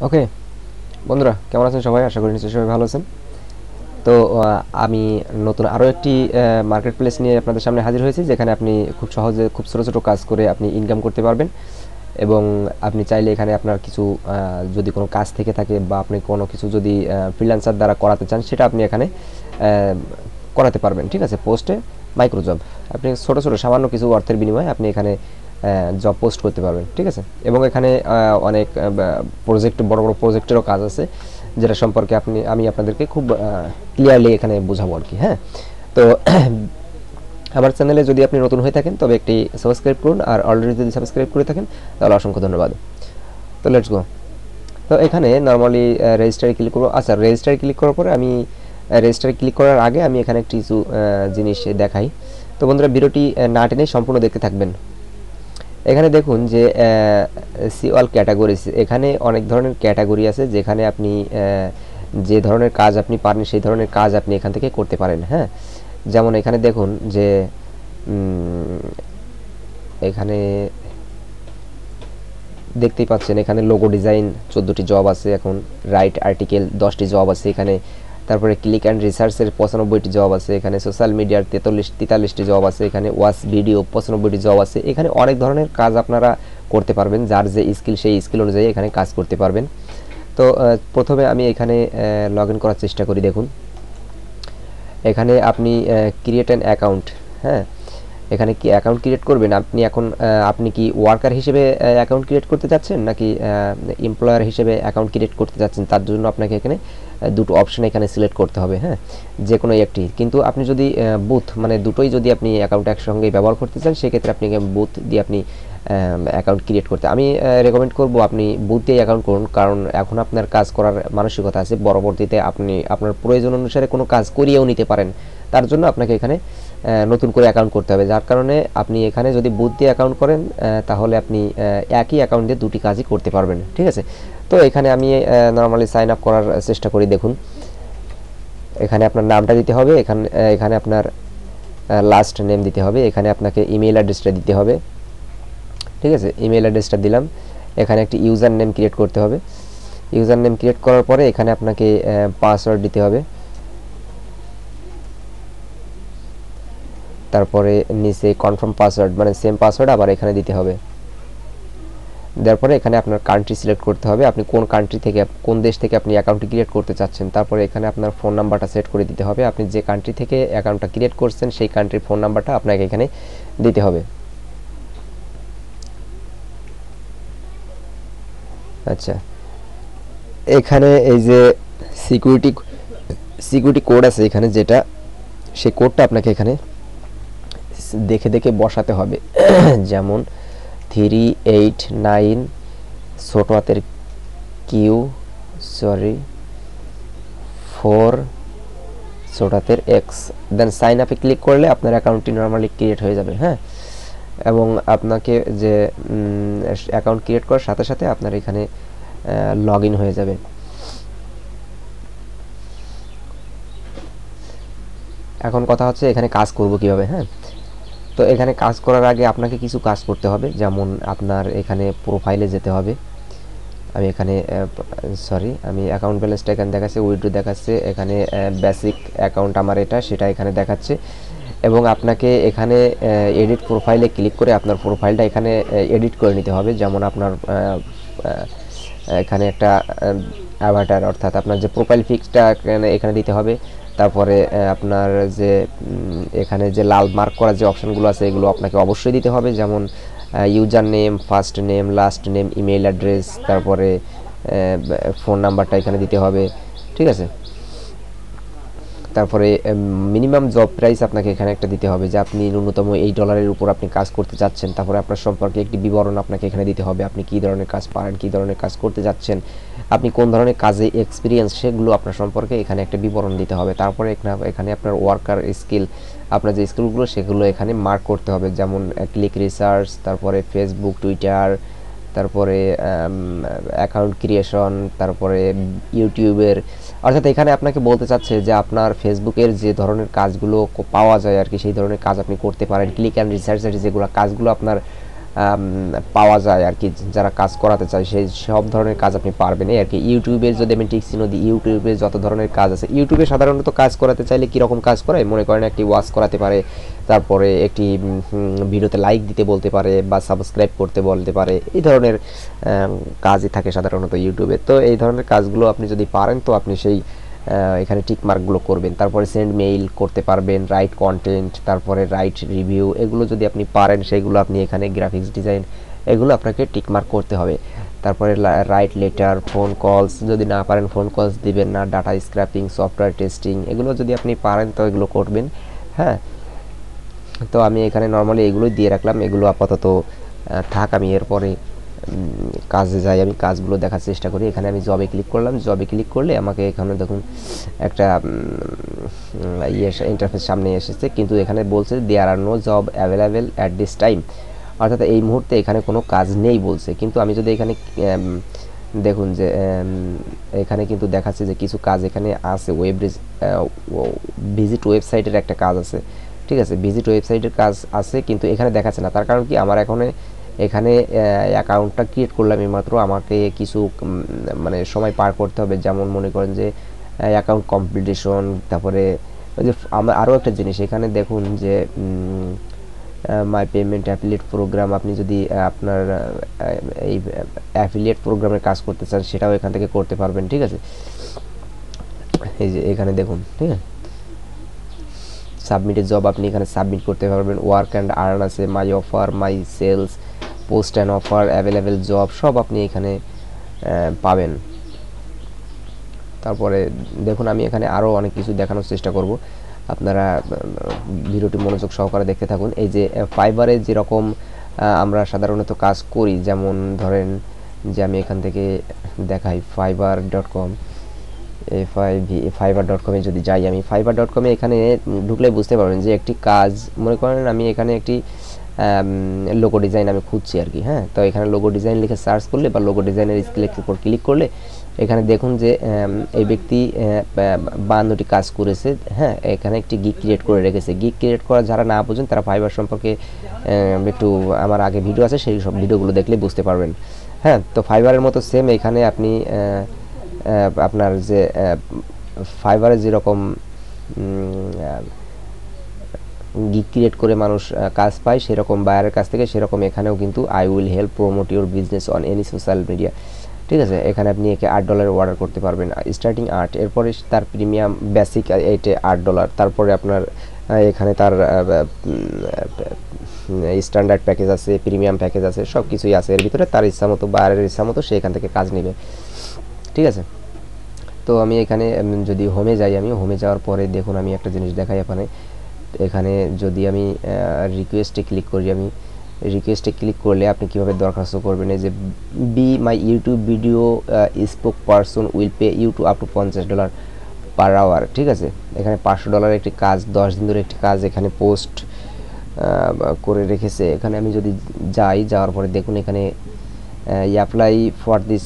ওকে বন্ধুরা, কেমন আছেন সবাই? আশা করি নিশ্চয়ই সবাই ভালো আছেন। তো আমি নতুন আরও একটি মার্কেট প্লেস নিয়ে আপনাদের সামনে হাজির হয়েছি, যেখানে আপনি খুব সহজে খুব ছোটো ছোটো কাজ করে আপনি ইনকাম করতে পারবেন। এবং আপনি চাইলে এখানে আপনার কিছু যদি কোনো কাজ থেকে থাকে বা আপনি কোনো কিছু যদি ফ্রিল্যান্সার দ্বারা করাতে চান, সেটা আপনি এখানে করাতে পারবেন। ঠিক আছে, পোস্টে মাইক্রো জব আপনি ছোটো ছোটো সামান্য কিছু অর্থের বিনিময়ে আপনি এখানে জব পোস্ট করতে পারবেন। ঠিক আছে, এবং এখানে অনেক প্রজেক্ট, বড় বড় প্রজেক্টেরও কাজ আছে, যেটা সম্পর্কে আমি আপনাদেরকে খুব ক্লিয়ারলি এখানে বোঝাবো আর কি। হ্যাঁ, তো আমার চ্যানেলে যদি আপনি নতুন হয়ে থাকেন তবে একটি সাবস্ক্রাইব করুন, আর অলরেডি যদি সাবস্ক্রাইব করে থাকেন তাহলে অসংখ্য ধন্যবাদ। তো লেটস গো। তো এখানে নর্মালি রেজিস্টারে ক্লিক করবো। আচ্ছা, রেজিস্টারে ক্লিক করার পরে আমি রেজিস্টারে ক্লিক করার আগে আমি এখানে একটি কিছু জিনিস দেখাই। তো বন্ধুরা, ভিডিওটি না টেনে সম্পূর্ণ দেখতে থাকবেন। এখানে দেখুন যে সি অল ক্যাটাগরিজ, এখানে অনেক ধরনের ক্যাটাগরি আছে, যেখানে আপনি যে ধরনের কাজ আপনি পারেন সেই ধরনের কাজ আপনি এখান থেকে করতে পারেন। হ্যাঁ, যেমন এখানে দেখুন যে এখানে দেখতেই পাচ্ছেন, এখানে লোগো ডিজাইন 14টি জব আছে, এখন রাইট আর্টিকেল 10টি জব আছে এখানে, তারপরে ক্লিক অ্যান্ড রিসার্চের 95টি জব আছে এখানে, সোশ্যাল মিডিয়ার 43টি জব আছে এখানে, ওয়াচ ভিডিও 95টি জব আছে এখানে। অনেক ধরনের কাজ আপনারা করতে পারবেন, যার যে স্কিল সেই স্কিল অনুযায়ী এখানে কাজ করতে পারবেন। তো প্রথমে আমি এখানে লগ ইন করার চেষ্টা করি। দেখুন এখানে আপনি ক্রিয়েট অ্যান অ্যাকাউন্ট। হ্যাঁ, এখানে কি অ্যাকাউন্ট ক্রিয়েট করবেন আপনি? এখন আপনি কি ওয়ার্কার হিসেবে অ্যাকাউন্ট ক্রিয়েট করতে চাচ্ছেন, নাকি এমপ্লয়ার হিসেবে অ্যাকাউন্ট ক্রিয়েট করতে চাচ্ছেন? তার জন্য আপনাকে এখানে দুটো অপশন এখানে সিলেক্ট করতে হবে। হ্যাঁ, যে কোনো একটি। কিন্তু আপনি যদি বুথ মানে দুটোই যদি আপনি অ্যাকাউন্ট একসঙ্গে ব্যবহার করতে চান, সেক্ষেত্রে আপনি বুথ দিয়ে আপনি অ্যাকাউন্ট ক্রিয়েট করতে, আমি রেকমেন্ড করব আপনি বুথ দিয়ে অ্যাকাউন্ট করুন। কারণ এখন আপনার কাজ করার মানসিকতা আছে, পরবর্তীতে আপনি আপনার প্রয়োজন অনুসারে কোনো কাজ করিয়েও নিতে পারেন। তার জন্য আপনাকে এখানে নতুন করে অ্যাকাউন্ট করতে হবে, যার কারণে আপনি এখানে যদি বুথ দিয়ে অ্যাকাউন্ট করেন তাহলে আপনি একই অ্যাকাউন্ট দিয়ে দুটি কাজই করতে পারবেন। ঠিক আছে, তো এখানে আমি নর্মালি সাইন আপ করার চেষ্টা করি। দেখুন এখানে আপনার নামটা দিতে হবে, এখানে আপনার লাস্ট নেম দিতে হবে, এখানে আপনাকে ইমেল অ্যাড্রেসটা দিতে হবে। ঠিক আছে, ইমেল অ্যাড্রেসটা দিলাম। এখানে একটি ইউজার নেম ক্রিয়েট করতে হবে। ইউজার নেম ক্রিয়েট করার পরে এখানে আপনাকে পাসওয়ার্ড দিতে হবে। তারপরে নিচে কনফার্ম পাসওয়ার্ড, মানে সেম পাসওয়ার্ড আবার এখানে দিতে হবে। তারপরে এখানে আপনার কান্ট্রি সিলেক্ট করতে হবে, আপনি কোন কান্ট্রি থেকে, কোন দেশ থেকে আপনি অ্যাকাউন্টটি ক্রিয়েট করতে চাচ্ছেন। তারপরে এখানে আপনার ফোন নাম্বারটা সেট করে দিতে হবে, আপনি যে কান্ট্রি থেকে অ্যাকাউন্টটা ক্রিয়েট করছেন সেই কান্ট্রির ফোন নাম্বারটা আপনাকে এখানে দিতে হবে। আচ্ছা, এখানে এই যে সিকিউরিটি কোড আছে এখানে, যেটা সেই কোডটা আপনাকে এখানে দেখে দেখে বসাতে হবে। যেমন 389 ছোট হাতের কিউ, সরি 4 ছোট হাতের এক্স, দেন সাইন আপে ক্লিক করলে আপনার অ্যাকাউন্টটি নর্মালি ক্রিয়েট হয়ে যাবে। হ্যাঁ, এবং আপনাকে যে অ্যাকাউন্ট ক্রিয়েট করার সাথে সাথে আপনার এখানে লগ ইন হয়ে যাবে। এখন কথা হচ্ছে এখানে কাজ করব কিভাবে। হ্যাঁ, তো এখানে কাজ করার আগে আপনাকে কিছু কাজ করতে হবে, যেমন আপনার এখানে প্রোফাইলে যেতে হবে। আমি এখানে আমি অ্যাকাউন্ট ব্যালেন্সটা এখানে দেখাচ্ছে, উইথড্র দেখাচ্ছে, এখানে বেসিক অ্যাকাউন্ট আমার এটা, সেটা এখানে দেখাচ্ছে। এবং আপনাকে এখানে এডিট প্রোফাইলে ক্লিক করে আপনার প্রোফাইলটা এখানে এডিট করে নিতে হবে। যেমন আপনার এখানে একটা অ্যাভাটার, অর্থাৎ আপনার যে প্রোফাইল পিকটা এখানে দিতে হবে। তারপরে আপনার যে এখানে যে লাল মার্ক করা যে অপশানগুলো আছে এগুলো আপনাকে অবশ্যই দিতে হবে, যেমন user name, first name, last name, email address, তারপরে ফোন নাম্বারটা এখানে দিতে হবে। ঠিক আছে, তারপরে মিনিমাম জব প্রাইস আপনাকে এখানে একটা দিতে হবে, যে আপনি ন্যূনতম এই ডলারের উপর আপনি কাজ করতে যাচ্ছেন। তারপরে আপনার সম্পর্কে একটি বিবরণ আপনাকে এখানে দিতে হবে, আপনি কী ধরনের কাজ পারেন, কী ধরনের কাজ করতে যাচ্ছেন, আপনি কোন ধরনের কাজে এক্সপিরিয়েন্স, সেগুলো আপনার সম্পর্কে এখানে একটা বিবরণ দিতে হবে। তারপরে এখানে আপনার ওয়ার্কার স্কিল, আপনার যে স্কিলগুলো সেগুলো এখানে মার্ক করতে হবে, যেমন ক্লিক রিসার্চ, তারপরে ফেসবুক, টুইটার, তারপরে অ্যাকাউন্ট ক্রিয়েশন, তারপরে ইউটিউবের। অর্থাৎ এখানে আপনাকে বলতে চাচ্ছে যে আপনার ফেসবুকের যে ধরনের কাজগুলো পাওয়া যায় আর কি, সেই ধরনের কাজ আপনি করতে পারেন। ক্লিক অ্যান্ড রিসার্চের যেগুলো কাজগুলো আপনার পাওয়া যায় আর কি, যারা কাজ করাতে চায় সেই সব ধরনের কাজ আপনি পারবেন এই আর কি। ইউটিউবের যদি আমি টিক চিহ্ন দিই, ইউটিউবে যত ধরনের কাজ আছে, ইউটিউবে সাধারণত কাজ করাতে চাইলে কীরকম কাজ করায় মনে করেন, একটি ওয়াচ করাতে পারে, তারপরে একটি ভিডিওতে লাইক দিতে বলতে পারে বা সাবস্ক্রাইব করতে বলতে পারে, এই ধরনের কাজই থাকে সাধারণত ইউটিউবে। তো এই ধরনের কাজগুলো আপনি যদি পারেন তো আপনি সেই এখানে টিক মার্কগুলো করবেন। তারপরে সেন্ড মেইল করতে পারবেন, রাইট কন্টেন্ট, তারপরে রাইট রিভিউ, এগুলো যদি আপনি পারেন সেইগুলো আপনি এখানে গ্রাফিক্স ডিজাইন, এগুলো আপনাকে টিক মার্ক করতে হবে। তারপরে রাইট লেটার, ফোন কলস, যদি না পারেন ফোন কলস দিবেন না, ডাটা স্ক্র্যাপিং, সফটওয়্যার টেস্টিং, এগুলো যদি আপনি পারেন তো এগুলো করবেন। হ্যাঁ, তো আমি এখানে নর্মালি এগুলোই দিয়ে রাখলাম, এগুলো আপাতত থাক। আমি এরপরে কাজে যাই, আমি কাজগুলো দেখার চেষ্টা করি। এখানে আমি জবে ক্লিক করলাম, জবে ক্লিক করলে আমাকে এখানে দেখুন একটা ইন্টারফেস সামনে এসেছে, কিন্তু এখানে বলছে there are no job available at this time, অর্থাৎ এই মুহূর্তে এখানে কোনো কাজ নেই বলছে। কিন্তু আমি যদি এখানে দেখুন যে এখানে কিন্তু দেখাচ্ছে যে কিছু কাজ এখানে আছে, ভিজিট ওয়েবসাইটের একটা কাজ আছে, ঠিক আছে, ভিজিট ওয়েবসাইটের কাজ আছে, কিন্তু এখানে দেখাচ্ছে না। তার কারণ কি, আমার এখানে অ্যাকাউন্টটা ক্রিয়েট করলাম মাত্র, আমাকে কিছু মানে সময় পার করতে হবে। যেমন মনে করেন যে অ্যাকাউন্ট কমপ্লিটেশন, তারপরে ওই যে আমার আরও একটা জিনিস এখানে দেখুন যে মাই পেমেন্ট অ্যাফিলিয়েট প্রোগ্রাম, আপনি যদি আপনার এই অ্যাফিলিয়েট প্রোগ্রামের কাজ করতে চান সেটাও এখান থেকে করতে পারবেন, ঠিক আছে। এই যে এখানে দেখুন, ঠিক আছে, সাবমিটেড জব, আপনি এখানে সাবমিট করতে পারবেন। ওয়ার্ক অ্যান্ড আর্ন আছে, my offer, my sales, post and offer, available job, সব আপনি এখানে পাবেন। তারপরে দেখুন আমি এখানে আরও অনেক কিছু দেখানোর চেষ্টা করব, আপনারা ভিডিওটি মনোযোগ সহকারে দেখতে থাকুন। এই যে ফাইবারে যেরকম আমরা সাধারণত কাজ করি, যেমন ধরেন যে আমি এখান থেকে দেখাই fiverr.com, fiverr.com-এ যদি যাই, আমি fiverr.com-এ এখানে ঢুকলে বুঝতে পারবেন যে একটি কাজ, মনে করেন আমি এখানে একটি লোগো ডিজাইন আমি খুঁজছি আর কি। হ্যাঁ, তো এখানে লোগো ডিজাইন লিখে সার্চ করলে বা লোগো ডিজাইনের স্কিলের উপর ক্লিক করলে এখানে দেখুন যে এই ব্যক্তি 52টি কাজ করেছে। হ্যাঁ, এখানে একটি গিগ ক্রিয়েট করে রেখেছে। গিগ ক্রিয়েট করা যারা না বোঝেন তারা ফাইবার সম্পর্কে একটু আমার আগে ভিডিও আছে, সেই সব ভিডিওগুলো দেখলে বুঝতে পারবেন। হ্যাঁ, তো ফাইবারের মতো সেম এখানে আপনি আপনার যে ফাইবারে যেরকম গিগ ক্রিয়েট করে মানুষ কাজ পায় সেরকম বায়ারের কাছ থেকে, সেরকম এখানেও কিন্তু I will help promote your business on any social media, ঠিক আছে। এখানে আপনি একে $8 অর্ডার করতে পারবেন, স্টার্টিং 8, এরপরে তার প্রিমিয়াম বেসিক এইটে $8, তারপরে আপনার এখানে তার স্ট্যান্ডার্ড প্যাকেজ আছে, প্রিমিয়াম প্যাকেজ আছে, সব কিছুই আছে এর ভিতরে। তার ইচ্ছা মতো, বায়ারের ইচ্ছা মতো সে এখান থেকে কাজ নেবে, ঠিক আছে। তো আমি এখানে যদি হোমে যাই, আমি হোমে যাওয়ার পরে দেখুন আমি একটা জিনিস দেখাই এখানে যদি আমি রিকোয়েস্টে ক্লিক করি, আমি রিকোয়েস্টে ক্লিক করলে আপনি কীভাবে দরখাস্ত করবেন, এই যে be my YouTube video spokesperson will pay you to up to $50 per hour, ঠিক আছে। এখানে $500 একটি কাজ, 10 দিন ধরে একটি কাজ এখানে পোস্ট করে রেখেছে। এখানে আমি যদি যাওয়ার পরে দেখুন এখানে অ্যাপ্লাই ফর দিস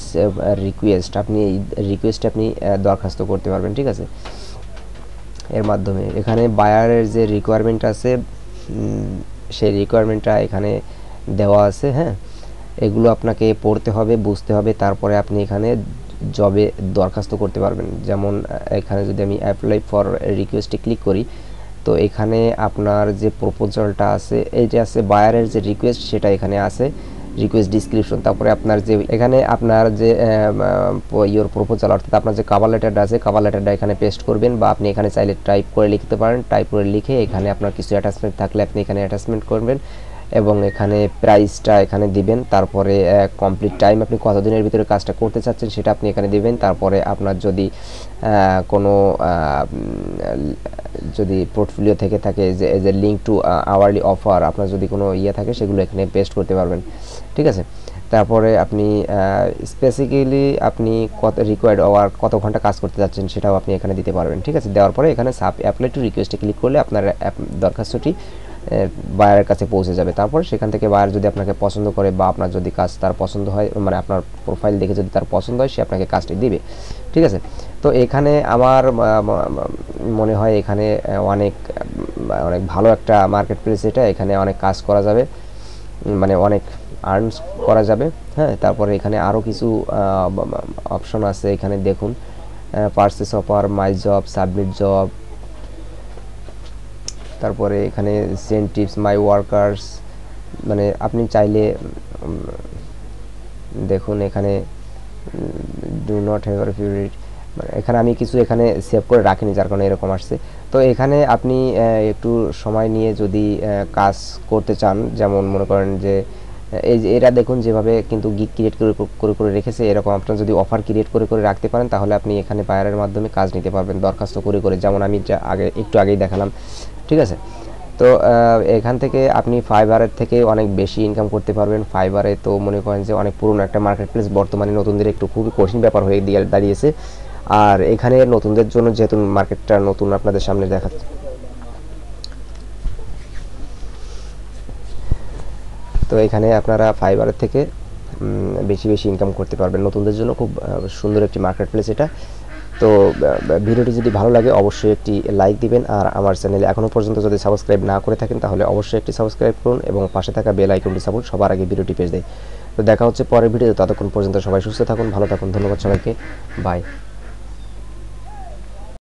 রিকোয়েস্ট, আপনি এই রিকোয়েস্টে আপনি দরখাস্ত করতে পারবেন, ঠিক আছে। এর মাধ্যমে এখানে বায়ারের যে রিকোয়ারমেন্ট আছে সেই রিকোয়ারমেন্টটা এখানে দেওয়া আছে। হ্যাঁ, এগুলো আপনাকে পড়তে হবে, বুঝতে হবে, তারপরে আপনি এখানে জবে দরখাস্ত করতে পারবেন। যেমন এখানে যদি আমি অ্যাপ্লাই ফর রিকোয়েস্টে ক্লিক করি, তো এখানে আপনার যে প্রপোজালটা আছে, এই যে আছে বায়ারের যে রিকোয়েস্ট, সেটা এখানে আছে, রিকোয়েস্ট ডিসক্রিপশন, তারপরে আপনার যে এখানে আপনার যে ইওর প্রপোজাল, অর্থাৎ আপনার যে কভার লেটারটা আছে, কভার লেটারটা এখানে পেস্ট করবেন, বা আপনি এখানে চাইলে টাইপ করে লিখতে পারেন। টাইপ করে লিখে এখানে আপনার কিছু অ্যাটাচমেন্ট থাকলে আপনি এখানে অ্যাটাচমেন্ট করবেন, এবং এখানে প্রাইসটা এখানে দিবেন। তারপরে কমপ্লিট টাইম, আপনি কতদিনের ভিতরে কাজটা করতে চাচ্ছেন সেটা আপনি এখানে দিবেন। তারপরে আপনার যদি কোনো যদি পোর্টফোলিও থেকে থাকে, যে লিঙ্ক টু আওয়ারলি অফার, আপনার যদি কোনো ইয়ে থাকে সেগুলো এখানে পেস্ট করতে পারবেন, ঠিক আছে। তারপরে আপনি স্পেসিক্যালি আপনি কত রিকোয়ার্ড আওয়ার, কত ঘন্টা কাজ করতে যাচ্ছেন সেটাও আপনি এখানে দিতে পারবেন, ঠিক আছে। দেওয়ার পরে এখানে অ্যাপ্লাই টু রিকোয়েস্টে ক্লিক করলে আপনার দরখাস্তটি বায়ারের কাছে পৌঁছে যাবে। তারপর সেখান থেকে বায়ার যদি আপনাকে পছন্দ করে, বা আপনার যদি কাজ তার পছন্দ হয়, মানে আপনার প্রোফাইল দেখে যদি তার পছন্দ হয়, সে আপনাকে কাজটি দিবে, ঠিক আছে। তো এখানে আমার মনে হয় এখানে অনেক ভালো একটা মার্কেট প্লেস, এটা এখানে অনেক কাজ করা যাবে, মানে অনেক আর্নস করা যাবে। হ্যাঁ, তারপরে এখানে আরও কিছু অপশন আছে, এখানে দেখুন purchase offer, my job, submit job, তারপরে এখানে সেন্ড টিপস, মাই ওয়ার্কার্স। মানে আপনি চাইলে দেখুন এখানে do not have a favourite, এখানে আমি কিছু এখানে সেভ করে রাখিনি যার কারণে এরকম আসছে। তো এখানে আপনি একটু সময় নিয়ে যদি কাজ করতে চান, যেমন মনে করেন যে এই যে এরা দেখুন যেভাবে কিন্তু গিগ ক্রিয়েট করে করে রেখেছে, এরকম আপনার যদি অফার ক্রিয়েট করে করে রাখতে পারেন তাহলে আপনি এখানে বায়ারের মাধ্যমে কাজ নিতে পারবেন দরখাস্ত করে করে, যেমন আমি একটু আগেই দেখালাম। ঠিক আছে, তো এখান থেকে আপনি ফাইবারের থেকে অনেক বেশি ইনকাম করতে পারবেন। ফাইবারে তো মনে করেন যে অনেক পুরনো একটা মার্কেট প্লেস, বর্তমানে নতুনদের একটু খুবই কঠিন ব্যাপার হয়ে দাঁড়িয়েছে। আর এখানে নতুনদের জন্য যেহেতু মার্কেটটা নতুন আপনাদের সামনে দেখাচ্ছে, তো এখানে আপনারা ফাইবারের থেকে বেশি বেশি ইনকাম করতে পারবেন। নতুনদের জন্য খুব সুন্দর একটি মার্কেট প্লেস এটা। তো ভিডিওটি যদি ভালো লাগে অবশ্যই একটি লাইক দিবেন, আর আমার চ্যানেলে এখনও পর্যন্ত যদি সাবস্ক্রাইব না করে থাকেন তাহলে অবশ্যই একটি সাবস্ক্রাইব করুন এবং পাশে থাকা বেল আইকনটি সাপোর্ট সবার আগে ভিডিওটি পেজ দেয়। তো দেখা হচ্ছে পরের ভিডিওতে, ততক্ষণ পর্যন্ত সবাই সুস্থ থাকুন, ভালো থাকুন, ধন্যবাদ সবাইকে, বাই।